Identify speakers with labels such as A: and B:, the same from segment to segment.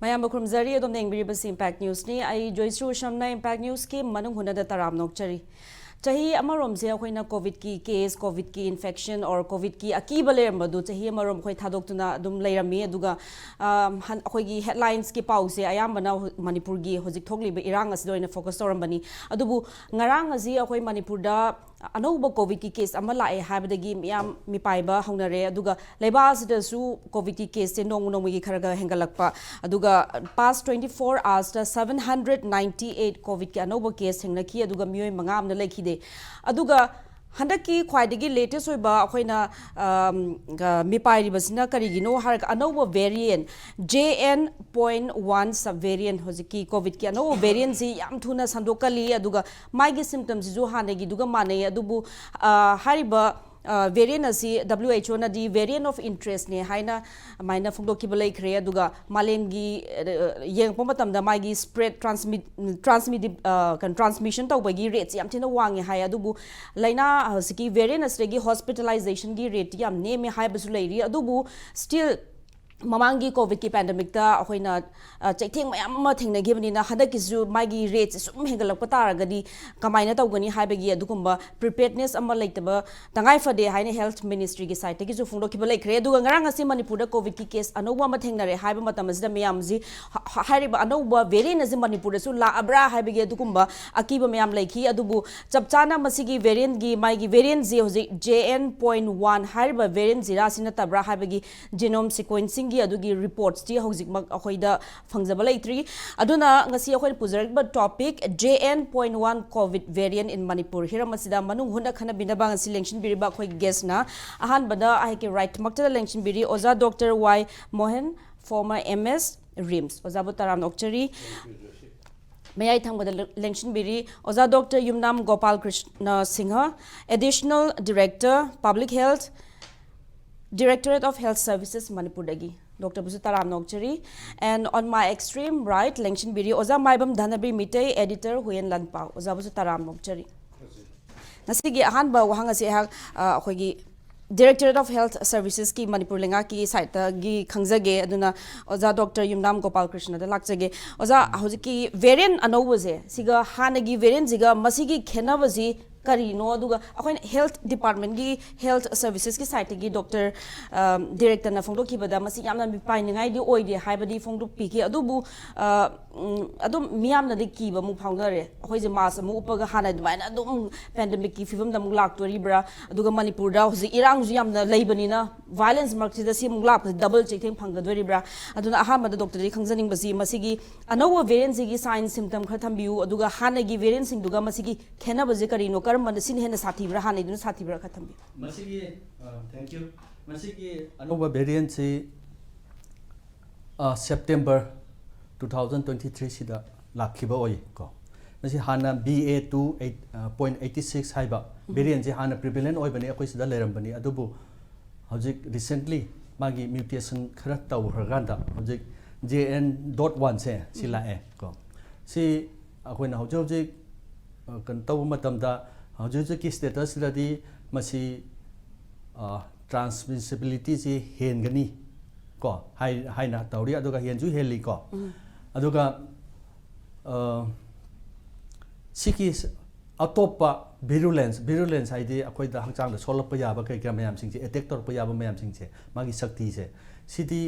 A: Mayam Bukrumzari adom nengbiribasi Impact News ni ai Joyshree Usham na Impact News ki Manung Hutna da taram nokchari. Chahi amarom se akoina COVID ki case, COVID ki infection or COVID ki akiba leramba du chahi amarom khoi thadok tuna dum leirami aduga akhoi gi headlines ki pause ayambana Manipur gi hojik thokli be irang as doina focus torambani adubu ngarang azi akhoi Manipur da anouba COVID ki case ama lae habadagi miyam mipaiba haunare aduga leibas da su COVID ki case se nong nong gi kharaga hengalakpa aduga past 24 hours da 798 COVID ki anouba case hengna ki aduga miyoi mangam na lekhi de aduga handaki khwaidagi latest oiba akoina mipairi basina karigino har anouba variant JN.1 subvariant hojiki COVID ki anouba variant si yam thuna sandokali aduga maigi symptoms ju hanegi duga mane adubu hariba variant asi WHO na di variant of interest ne haina maina phongdoki balai khre aduga malengi yengpo matamda maigi spread transmission tawbagi rates yam thina wangi hai adubu laina siki variant asregi hospitalization gi rate yam ne me hai basu leiri adubu still Mamangi COVID ki pandemic ta akoina chaitheng mayam ma thengna gibani na hadakisu magi rates sum hengalak pataragadi kamaina tawgani haibagi adukumba preparedness amma leitaba tangai fade haina health ministry gi site gi ju phungdo ki balai khre aduga ngarang asi Manipur da COVID ki case anoba ma thengnare haiba matam asida miyam ji hariba anoba variant asi Manipur da su la abra haibagi adukumba akiba miyam leikhi adubu chapchana masigi variant gi magi variant ji hoji JN.1 hariba variant ji rasina tabra haibagi genome sequencing adugi reports ti hojik mak akhoida fangjaba leitri aduna ngasi akhoi puzarba topic JN.1 COVID variant in Manipur hiramasida manung hunda khana binaba ngasi election biriba akhoi guest na ahan bada ahike right makta election biri oza Dr. Y Mohen former MS RIMS oza butaram okchari Meitei thangba election biri oza Dr. Yumnam Gopalkrishna Singh additional director public health Directorate of Health Services Manipur dagi Dr. Taram Nokchari and on my extreme right Lengshin Biri Oza Maibam Dhanabir Meitei editor Hueiyen Lanpao Oza Taram Nokchari Nasigi ahan ba wahang asi ha akhoi Directorate of Health Services ki Manipur lenga ki site gi khangjage aduna Oza Dr. Yumnam Gopalkrishna da lakjage Oza hojiki variant anowaje siga hanagi variant jiga masigi khenabaji kari no aduga akoin health department gi health services ki site gi doctor director na phongdo ki bada masi yamna mi pai ningai di oide haibadi phongdo pi ki adubu adum miyam na de ki ba mu phongare akoi je mas mu upaga hana dwaina adum pandemic ki fibam da mu lak tori bra aduga Manipur da hoji irang ju yamna leibani na violence mark si da si mu lak double checking phangga dori bra aduna ahama da doctor ri khangjaning basi masigi anowa variant gi sign symptom kha thambiu aduga hana gi variant sing duga masigi khena baje kari no man sin hena sathibra hana idun sathibra khathambi
B: masigi thank you masigi anoba variant se September 2023 sida lakhiba oi ko masi hana BA.2.86 haiba variant je hana prevalent oi bani akoi sida leram bani adubu hojik recently magi mutation khara tawraganda hojik JN.1 se sila e ko si akoi na hojik kan taw matamda hojiki status ladi masi transmissibility ji hengani ko hai na tawri aduga henju heli ko aduga siki atopa virulence haidi akoi da hangchang da solap ya ba kai gram yam sing je attack tor pa ya ba mayam sing je magi shakti je sidi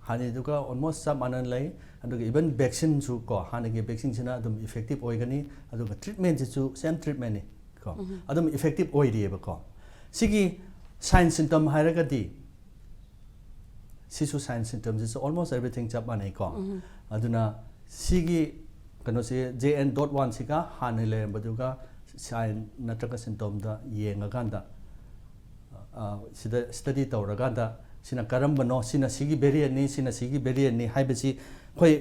B: hani duga almost some anan lai aduga even vaccine su ko hanagi vaccine sina adum effective oigani aduga treatment su same treatment ni ko adum effective oidi ba ko sigi sign symptom hairagadi sisu sign symptoms is almost everything chap anai ko aduna sigi kano se JN.1 sika hanile baduga sign natraka symptom da yenga ganda sida study tawraganda sina karambano sina sigi variant ni haibasi khoi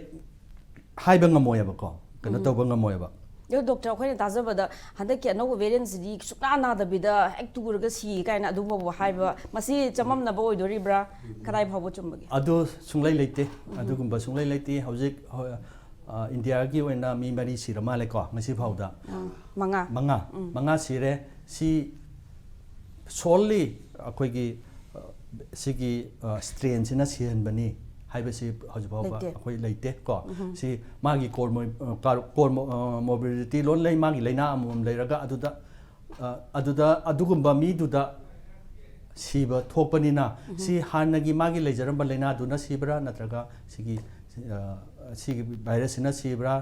B: haiba ngamoya ba ko kana tawba ngamoya ba
A: yo doctor khoi tajabada handaki no variant di sukna na da bida hek turga si kaina adu bo haiba masi chamam na bo idori bra kadai bhabu chumbagi
B: adu sunglai leite adu gumba sunglai leite hojik India gi wena mi mari sirama le ko ngasi phauda manga sire si solely akhoi gi sigi strain sina sihan bani हाइबसी हजबाबा
A: Leite.
B: अखोई लेते को सी मागी core mobility loan ले मागी लेना अमुम लेरगा अदुगुम्बा मीदुदा सिबा थोपनिना सी हानगी मागी लेजरम लेना दुना सिब्रा नत्रगा सिगी भाइरस सिना सिब्रा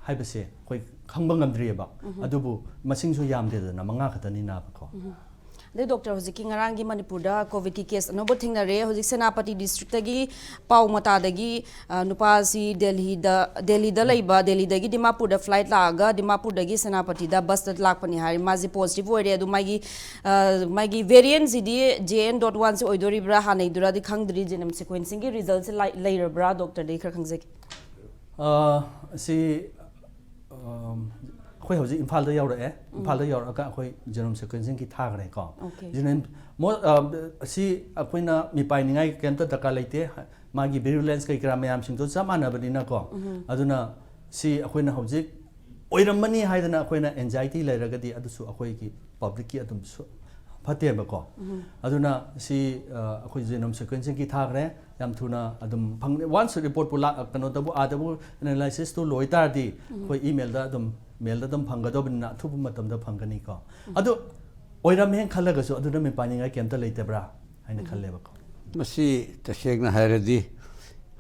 B: हाइबसे कोई खंबा ngamdrieba adubu masingsu yamdedana manga khatani na ko
A: the doctor hojiki ngarangi manipurda covid ki case no bothing na re hojik senapati district gi pau mata dagi nupa si delhi da laiba delhi dagi dimapur da flight laga dimapur dagi senapati da bus da lakpani hari maji positive ore adu magi variant zidi JN.1 se oidori bra hanai dura di khangdri genome sequencing gi results later bra doctor de khar khangzek
B: si khoi hojik imphal da yaura imphal da yaura ka khoi genome sequencing ki thag re ko genome mo si akoina mi pai ningai kemta taka leite magi virulence kai kra mayam sing to samana bani na ko aduna si akoina hojik oiramani haidana akoina anxiety leiragadi adusu akoi ki public ki adum phate ba ko aduna si akoi genome sequencing ki thag re yam thuna adum phang once report pula kano tabu adabu analysis to loitar di khoi email da adum mail da dum phangado bin na thubu matam da phangani ko adu oiram hen khalaga so aduna me pani ngai kemta leite bra haina khalle ba ko
C: masi tasegna hairadi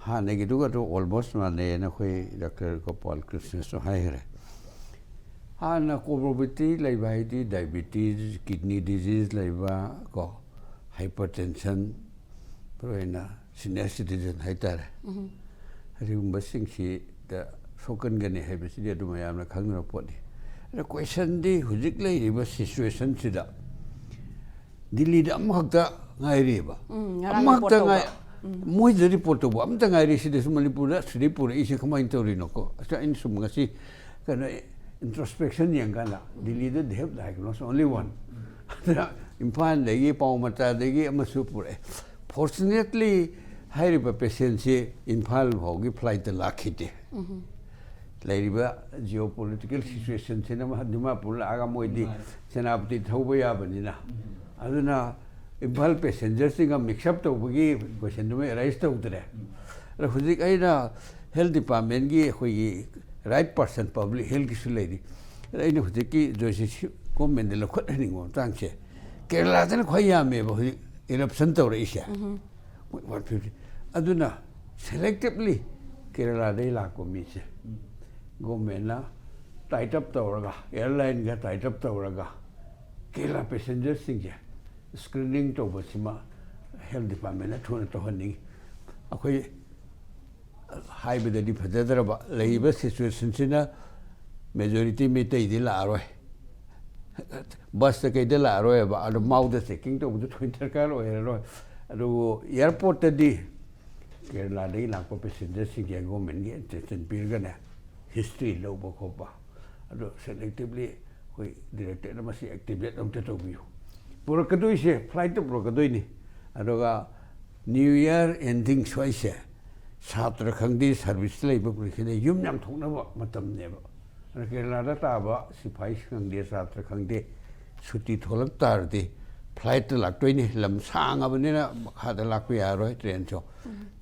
C: ha negi duga to almost ma ne na khoi Dr. Gopalkrishna so haire ha na comorbidity laiba di diabetes kidney disease laiba ko hypertension proena senior citizen haitare rigumba singsi da sokan gani haibasi dia du mayam na khangna podi the question di hujik lai riba situation sida Delhi da amakta ngai riba amakta ngai moi the report to amta ngai ri sida Manipur Manipur isi khamai tori no ko asa in sum ngasi kana introspection yangana Delhi da they have diagnosed only one impan legi paumata legi amasu pure fortunately hairiba patient se imphal hogi flight la khite lairiba geopolitical situation se na Dimapur aga moidi senapati thoba ya banina aduna imphal passengers singa mix up to bugi question me rise to utre ra hujik aina health department gi khoi right person public health ki suledi aina hujik ki Joyshree comment la khot ni ngom tangche Kerala tan khoya me ba hujik eruption to re isha 150 aduna selectively Kerala de la komise government na tight up tawraga airline ga tight up tawraga Kerala passengers singja screening to basima health department na thuna to haning akoi high bid di phadadra ba leiba situation sina majority Meitei di la roi bus ke de la roi ba adu mau de checking to bu twitter ka roi adu airport di Kerala de la ko passengers singja government ge attention pirgana history lo ba ko ba adu selectively hoi directorate na masi activate am to view pura kadoi se flight to pura kadoi ni adoga new year ending choice chhatra khangdi service lei ba puri khine Yumnam thokna ba matam ne ba Kerala da ta ba sipai khangde chhatra khangde chuti tholak tar de flight lak toi ni lam sang abani na kha da lak ya roi train cho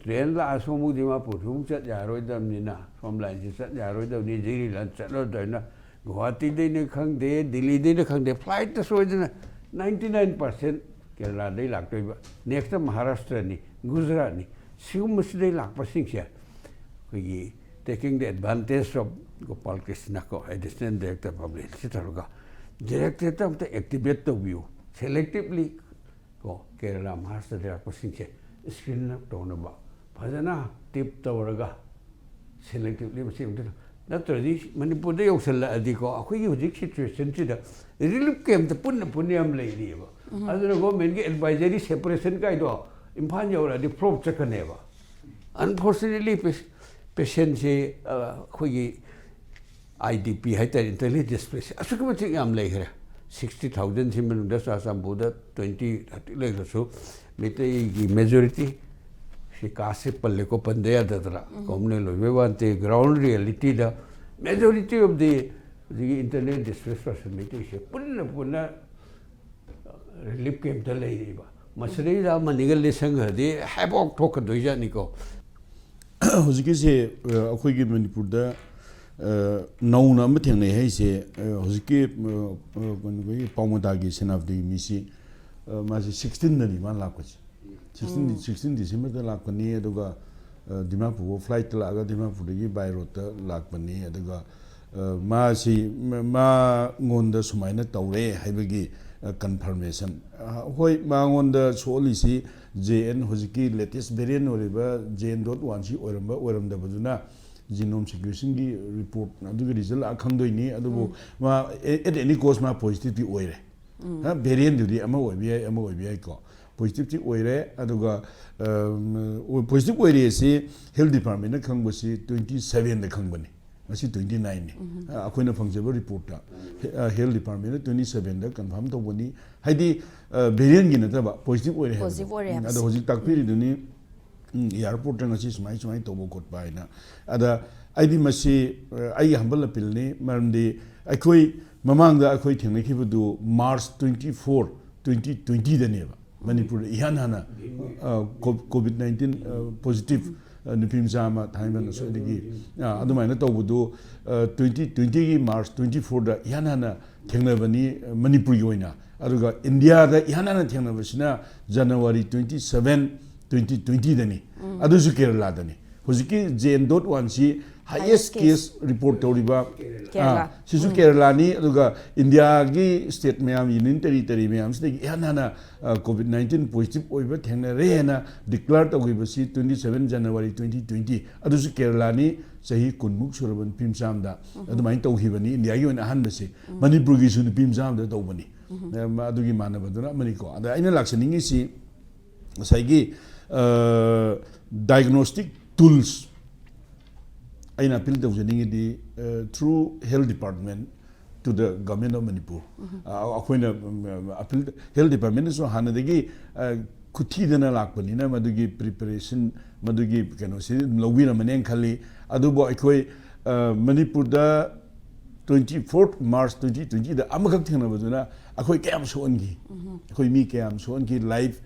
C: train la so mu di ma pu thum chat ya roi dam ni na from line ji chat ya roi dam ni ji lan chat lo dai na Guwahati de ne khangde Delhi de ne khangde flight to so na 99% Kerala de lak toi ba next Maharashtra ni Gujarat ni sium mus de lak pa sing sia ki taking the advantage of Gopalkrishna ko additional director public sitaruga director tam te activate to view selectively ko Kerala Maharashtra de lak pa sing sia screen to na ba phajana tip tawraga selectively ma sim natradi Manipur de yosalla adi ko akoi hujik situation sida relief camp te punyam lei ri ba aduna government ge advisory separation kai do imphal yora di probe chakane ba unfortunately patient se khoi IDP haiter intelligence space asukuma chik yam lei khare 60,000 simen da asam boda 20 lei so Meitei gi majority si kasi palle ko pandaya dadra komne lo vevante ground reality da majority of the internet distress person Meitei se punna relief camp da lei ba masri da manigal le sang de habok thok doija ni ko
D: ꯍꯧꯖꯤꯛꯀꯤꯁꯦ ꯑꯩꯈꯣꯏꯒꯤ ꯃꯅꯤꯄꯨꯔꯗ ꯅꯧꯅ ꯑꯃ ꯊꯦꯡꯅꯩ ꯍꯥꯏꯁꯦ ꯍꯧꯖꯤꯛꯀꯤ ꯀꯩꯅꯣꯒꯤ ꯄꯥꯎꯃꯇꯥꯒꯤ ꯁꯦꯅꯥꯄꯇꯤꯒꯤ ꯃꯤꯁꯤ ꯃꯥꯁꯤ 16ꯗꯅꯤ ꯃꯥ ꯂꯥꯛꯄꯁꯤ 16 ꯗꯤꯁꯦꯝꯕꯔꯗ ꯂꯥꯛꯄꯅꯤ ꯑꯗꯨꯒ ꯗꯤꯃꯥꯄꯨꯔ ꯐ꯭ꯂꯥꯏꯠꯇ ꯂꯥꯛꯑꯒ ꯗꯤꯃꯥꯄꯨꯔꯗꯒꯤ ꯕꯥꯏ ꯔꯣꯗꯇ ꯂꯥꯛꯄꯅꯤ ꯑꯗꯨꯒ ꯃꯥꯁꯤ ꯃꯉꯣꯟꯗ ꯁꯨꯃꯥꯏꯅ ꯇꯧꯔꯦ ꯍꯥꯏꯕꯒꯤ ꯀꯟꯐꯔꯃꯦꯁꯟ ꯍꯣꯏ ꯃꯉꯣꯟꯗ ꯁꯣꯛꯍꯜꯂꯤꯁꯤ JN ꯍꯧꯖꯤꯛꯀꯤ ꯂꯦꯇꯦꯁ ꯚꯦꯔꯤꯌꯟ ꯑꯣꯏꯔꯤꯕ JN.1 ꯁꯤ ꯑꯣꯏꯔꯝꯗꯕꯗꯨꯅ ꯖꯤꯅꯣꯝ ꯁꯤꯀ꯭ꯋꯦꯟꯁꯤꯡꯒꯤ ꯔꯤꯄꯣꯔꯠ ꯑꯗꯨꯒꯤ ꯔꯤꯖꯜ ꯂꯥꯛꯑ ꯈꯪꯗꯣꯏꯅꯤ ꯑꯗꯨꯕꯨ ꯃꯥ ꯑꯦꯠ ꯑꯦꯅꯤ ꯀꯣꯁ ꯃꯥ ꯄꯣꯖꯤꯇꯤꯚꯇꯤ ꯑꯣꯏꯔꯦ ꯚꯦꯔꯤꯌꯟꯗꯨꯗꯤ ꯑꯃ ꯑꯣꯏꯕ ꯌꯥꯏꯀꯣ ꯄꯣꯖꯤꯇꯤꯚꯇꯤ ꯑꯣꯏꯔꯦ ꯑꯗꯨꯒ ꯄꯣꯖꯤꯇꯤꯚ ꯑꯣꯏꯔꯦꯁꯤ ꯍꯦꯜꯊ ꯗꯤꯄꯥꯔꯠꯃꯦꯟꯠꯅ ꯈꯪꯕꯁꯤ 27ꯗ ꯈꯪꯕꯅꯤ ꯉꯁꯤ 29ꯅꯤ ꯑꯩꯈꯣꯏꯅ ꯐꯪꯖꯕ ꯔꯤꯄꯣꯔꯠꯇ ꯍꯦꯜꯊ ꯗꯤꯄꯥꯔꯠꯃꯦꯟꯠꯅ 27ꯗ ꯀꯟꯐꯥꯔꯝ ꯇꯧꯕꯅꯤ ꯍꯥꯏꯗꯤ ꯚꯦꯔꯤꯌꯟꯒꯤ ꯅꯠꯇꯕ ꯄꯣꯖꯤꯇꯤꯚ ꯑꯣꯏꯔꯦ ꯍꯥꯏꯕꯗꯣ ꯑꯗꯣ ꯍꯧꯖꯤꯛ ꯇꯥꯛꯄꯤꯔꯤꯗꯨꯅꯤ ꯏꯌꯥꯔꯄꯣꯔꯠꯇ ꯉꯁꯤ ꯁꯨꯃꯥꯏꯅ ꯇꯧꯕ ꯈꯣꯠꯄ ꯍꯥꯏꯅ ꯑꯗ ꯑꯩꯗꯤ ꯃꯁꯤ ꯑꯩꯒꯤ ꯍꯝꯕꯜ ꯑꯄꯤꯜꯅꯤ ꯃꯔꯝꯗꯤ ꯑꯩꯈꯣꯏ ꯃꯃꯥꯡꯗ ꯑꯩꯈꯣꯏ ꯊꯦꯡꯅꯈꯤꯕꯗꯨ ꯃꯥꯔꯆ 24, 2020ꯗꯅꯦꯕ ꯃꯅꯤꯄꯨꯔꯗ ꯏꯍꯥꯟ ꯍꯥꯟꯅ COVID-19 ꯄꯣꯖꯤꯇꯤꯚ ꯅꯨꯄꯤ ꯃꯆꯥ ꯑꯃ ꯊꯥꯡꯃꯩꯕꯟ ꯑꯁ꯭ꯋꯥꯏꯗꯒꯤ ꯑꯗꯨꯃꯥꯏꯅ ꯇꯧꯕꯗꯨ 2020ꯒꯤ ꯃꯥꯔꯆ 24ꯗ ꯏꯍꯥꯟ ꯍꯥꯟꯅ ꯊꯦꯡꯅꯕꯅꯤ ꯃꯅꯤꯄꯨꯔꯒꯤ ꯑꯣꯏꯅ ꯑꯗꯨꯒ ꯏꯟꯗꯤꯌꯥꯗ ꯏꯍꯥꯟ ꯍꯥꯟꯅ ꯊꯦꯡꯅꯕꯁꯤꯅ ꯖꯅꯋꯥꯔꯤ 27, 2020ꯗꯅꯤ ꯑꯗꯨꯁꯨ ꯀꯦꯔꯂꯥꯗꯅꯤ ꯍꯧꯖꯤꯛꯀꯤ JN.1 ꯁꯤ highest case report ꯇꯧꯔꯤꯕ ꯁꯤꯁꯨ ꯀꯦꯔꯂꯥꯅꯤ ꯑꯗꯨꯒ ꯏꯟꯗꯤꯌꯥꯒꯤ ꯁ꯭ꯇꯦꯠ ꯃꯌꯥꯝ ꯌꯨꯅꯤꯌꯟ ꯇꯦꯔꯤꯇꯔꯤ ꯃꯌꯥꯝꯁꯤꯗꯒꯤ ꯏꯍꯥꯟ ꯍꯥꯟꯅ COVID-19 ꯄꯣꯖꯤꯇꯤꯚ ꯑꯣꯏꯕ ꯊꯦꯡꯅꯔꯦꯅ ꯗꯤꯀ꯭ꯂꯥꯔ ꯇꯧꯈꯤꯕꯁꯤ 27 ꯖꯅꯋꯥꯔꯤ 2020 ꯑꯗꯨꯁꯨ ꯀꯦꯔꯂꯥꯅꯤ ꯆꯍꯤ 10ꯃꯨꯛ ꯁꯨꯔꯕ ꯅꯨꯄꯤ ꯃꯆꯥ ꯑꯃꯗ ꯑꯗꯨꯃꯥꯏꯅ ꯇꯧꯈꯤꯕꯅꯤ ꯏꯟꯗꯤꯌꯥꯒꯤ ꯑꯣꯏꯅ ꯑꯍꯥꯟꯕꯁꯤ ꯃꯅꯤꯄꯨꯔꯒꯤꯁꯨ ꯅꯨꯄꯤ ꯃꯆꯥ ꯑꯃꯗ ꯇꯧꯕꯅꯤ ꯑꯗꯨꯒꯤ ꯃꯥꯟꯅꯕꯗꯨꯅ ꯑꯃꯅꯤꯀꯣ ꯑꯗ ꯑꯩꯅ ꯂꯥꯛꯆꯅꯤꯡꯉꯤꯁꯤ ꯉꯁꯥꯏꯒꯤ diagnostic tools ꯑꯩꯅ ꯑꯄꯤꯜ ꯇꯧꯖꯅꯤꯡꯉꯤꯗꯤ through health department to the government of Manipur ꯑꯩꯈꯣꯏꯅ ꯑꯄꯤꯜ health departmentꯅꯁꯨ ꯍꯥꯟꯅꯗꯒꯤ ꯈꯨꯊꯤꯗꯅ ꯂꯥꯛꯄꯅꯤꯅ ꯃꯗꯨꯒꯤ ꯄ꯭ꯔꯤꯄꯦꯔꯦꯁꯟ ꯃꯗꯨꯒꯤ ꯀꯩꯅꯣꯁꯤ ꯂꯧꯕꯤꯔꯝꯃꯅꯦꯅ ꯈꯜꯂꯤ ꯑꯗꯨꯕꯨ ꯑꯩꯈꯣꯏ ꯃꯅꯤꯄꯨꯔꯗ 24 ꯃꯥꯔꯆ 2020ꯗ ꯑꯃꯈꯛ ꯊꯦꯡꯅꯕꯗꯨꯅ ꯑꯩꯈꯣꯏ ꯀꯌꯥꯝ ꯁꯣꯛꯍꯟꯈꯤ ꯑꯩꯈꯣꯏ ꯃꯤ ꯀꯌꯥꯝ ꯁꯣꯛꯍꯟꯈꯤ ꯂꯥꯏꯐ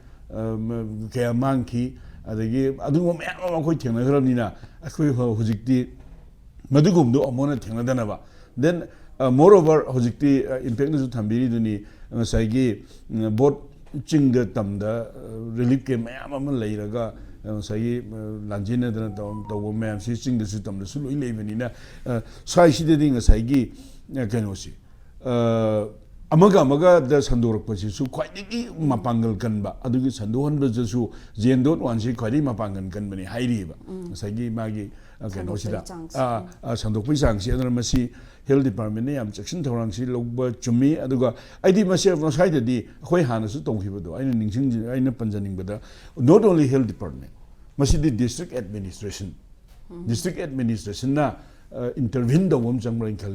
D: ꯀꯌꯥ ꯃꯥꯡꯈꯤ ꯑꯗꯒꯤ ꯑꯗꯨꯒꯨꯝꯕ ꯃꯌꯥꯝ ꯑꯃ ꯑꯩꯈꯣꯏ ꯊꯦꯡꯅꯈ꯭ꯔꯕꯅꯤꯅ ꯑꯩꯈꯣꯏ ꯍꯧꯖꯤꯛꯇꯤ ꯃꯗꯨꯒꯨꯝꯕꯗꯣ ꯑꯃꯨꯛ ꯊꯦꯡꯅꯗꯅꯕ ꯗꯦꯟ ꯃꯣꯔ ꯑꯣꯚꯔ ꯍꯧꯖꯤꯛꯇꯤ ꯏꯝꯄꯦꯛꯅꯁꯨ ꯊꯝꯕꯤꯔꯤꯗꯨꯅꯤ ꯉꯁꯥꯏꯒꯤ ꯕꯣꯠ ꯆꯤꯡꯗ ꯇꯝꯗ ꯔꯤꯂꯤꯐ ꯀꯦꯝ ꯃꯌꯥꯝ ꯑꯃ ꯂꯩꯔꯒ ꯉꯁꯥꯏꯒꯤ ꯂꯥꯟꯖꯦꯟꯅꯗꯅ ꯇꯧꯕ ꯃꯌꯥꯝꯁꯤ ꯆꯤꯡꯗꯁꯨ ꯇꯝꯗꯁꯨ ꯂꯣꯏ ꯂꯩꯕꯅꯤꯅ ꯁ꯭ꯋꯥꯏꯁꯤꯗꯗꯤ ꯉꯁꯥꯏꯒꯤ ꯀꯩꯅꯣꯁꯤ ꯑꯃꯒ ꯑꯃꯒꯗ ꯁꯟꯗꯣꯔꯛꯄꯁꯤꯁꯨ ꯈ꯭ꯋꯥꯏꯗꯒꯤ ꯃꯄꯥꯡꯒꯜ ꯀꯟꯕ ꯑꯗꯨꯒꯤ ꯁꯟꯗꯣꯛꯍꯟꯕꯗꯁꯨ JN.1ꯁꯤ ꯈ꯭ꯋꯥꯏꯗꯒꯤ ꯃꯄꯥꯡꯒꯜ ꯀꯟꯕꯅꯤ ꯍꯥꯏꯔꯤꯕ ꯉꯁꯥꯏꯒꯤ ꯃꯥꯒꯤ ꯀꯩꯅꯣꯁꯤꯗ ꯁꯟꯗꯣꯛꯄꯒꯤ ꯆꯥꯡꯁꯤ ꯑꯗꯨꯅ ꯃꯁꯤ ꯍꯦꯜꯊ ꯗꯤꯄꯥꯔꯠꯃꯦꯟꯠꯅ ꯌꯥꯝ ꯆꯦꯛꯁꯤꯟ ꯊꯧꯔꯥꯡꯁꯤ ꯂꯧꯕ ꯆꯨꯝꯃꯤ ꯑꯗꯨꯒ ꯑꯩꯗꯤ ꯃꯁꯤ ꯁ꯭ꯋꯥꯏꯗꯗꯤ ꯑꯩꯈꯣꯏ ꯍꯥꯟꯅꯁꯨ ꯇꯧꯈꯤꯕꯗꯣ ꯑꯩꯅ ꯄꯟꯖꯅꯤꯡꯕꯗ ꯅꯣꯠ ꯑꯣꯟꯂꯤ ꯍꯦꯜꯊ ꯗꯤꯄꯥꯔꯠꯃꯦꯟꯠ ꯃꯁꯤꯗꯤ ꯗꯤꯁꯇ꯭ꯔꯤꯛ ꯑꯦꯗꯃꯤꯅꯤꯁꯇ꯭ꯔꯦꯁꯟꯅ ꯏꯟꯇꯔꯚꯤꯟ ꯇꯧꯕ ꯑꯃ ꯆꯪꯕ꯭ꯔꯥ ꯈꯜꯂꯤ